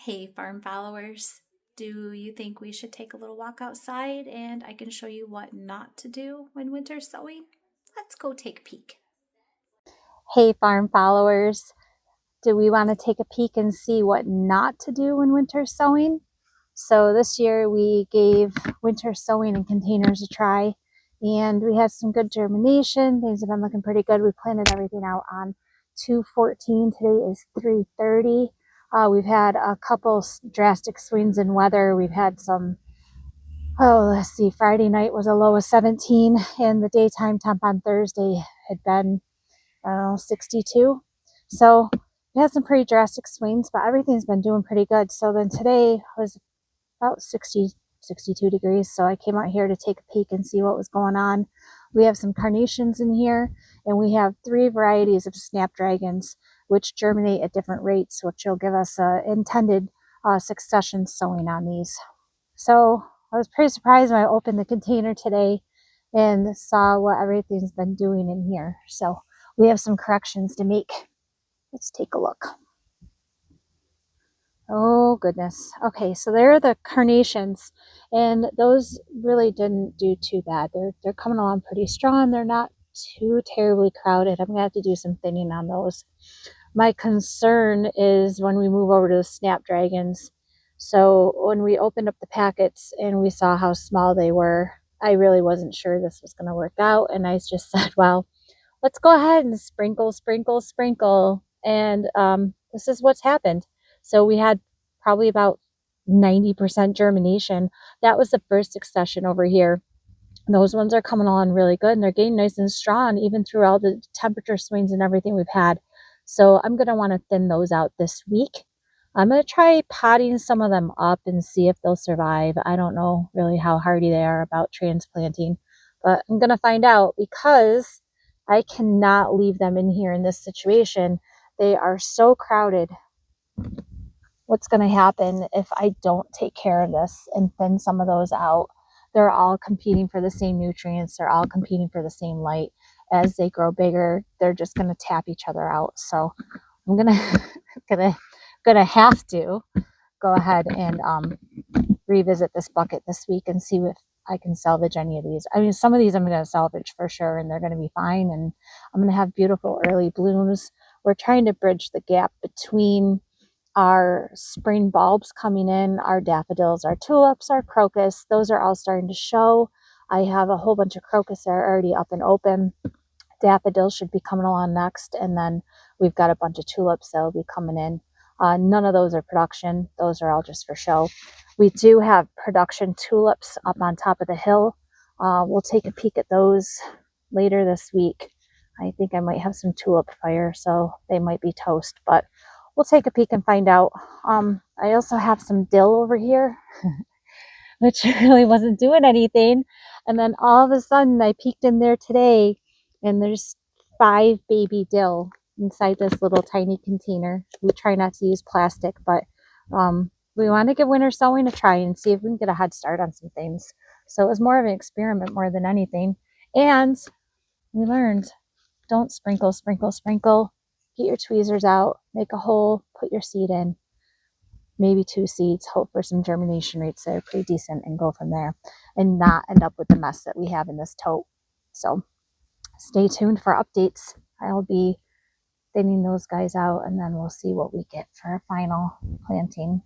Hey, farm followers, do you think we should take a little walk outside and I can show you what not to do when winter's sowing? Let's go take a peek. Hey, farm followers, do we want to take a peek and see what not to do when winter sowing? So this year we gave winter sowing in containers a try and we had some good germination. Things have been looking pretty good. We planted everything out on 2/14. Today is 3/30. We've had a couple drastic swings in weather. We've had some, let's see, Friday night was a low of 17 and the daytime temp on Thursday had been 62. So we had some pretty drastic swings, but everything's been doing pretty good. So then today was about 60, 62 degrees. So I came out here to take a peek and see what was going on. We have some carnations in here, and we have 3 varieties of snapdragons, which germinate at different rates, which will give us intended succession sowing on these. So I was pretty surprised when I opened the container today and saw what everything's been doing in here. So we have some corrections to make. Let's take a look. Oh goodness. Okay, so there are the carnations, and those really didn't do too bad. They're coming along pretty strong. They're not too terribly crowded. I'm gonna have to do some thinning on those. My concern is when we move over to the snapdragons. So when we opened up the packets and we saw how small they were, I really wasn't sure this was going to work out. And I just said, well, let's go ahead and sprinkle, sprinkle, sprinkle. And this is what's happened. So we had probably about 90% germination. That was the first succession over here. Those ones are coming along really good and they're getting nice and strong even through all the temperature swings and everything we've had. So I'm going to want to thin those out this week. I'm going to try potting some of them up and see if they'll survive. I don't know really how hardy they are about transplanting, but I'm going to find out because I cannot leave them in here in this situation. They are so crowded. What's going to happen if I don't take care of this and thin some of those out? They're all competing for the same nutrients. They're all competing for the same light. As they grow bigger, they're just going to tap each other out. So I'm gonna have to go ahead and revisit this bucket this week and see if I can salvage any of these. I mean, some of these I'm going to salvage for sure, and they're going to be fine. And I'm going to have beautiful early blooms. We're trying to bridge the gap between our spring bulbs coming in, our daffodils, our tulips, our crocus. Those are all starting to show. I have a whole bunch of crocus that are already up and open. Daffodils should be coming along next, and then we've got a bunch of tulips that will be coming in. None of those are production. Those are all just for show. We do have production tulips up on top of the hill. We'll take a peek at those later this week. I think I might have some tulip fire, so they might be toast, but we'll take a peek and find out. I also have some dill over here, which really wasn't doing anything. And then all of a sudden I peeked in there today and there's 5 baby dill inside this little tiny container. We try not to use plastic, but we want to give winter sowing a try and see if we can get a head start on some things. So it was more of an experiment more than anything. And we learned, don't sprinkle, sprinkle, sprinkle. Get your tweezers out, make a hole, put your seed in, maybe 2 seeds, hope for some germination rates that are pretty decent, and go from there and not end up with the mess that we have in this tote. So stay tuned for updates. I'll be thinning those guys out and then we'll see what we get for a final planting.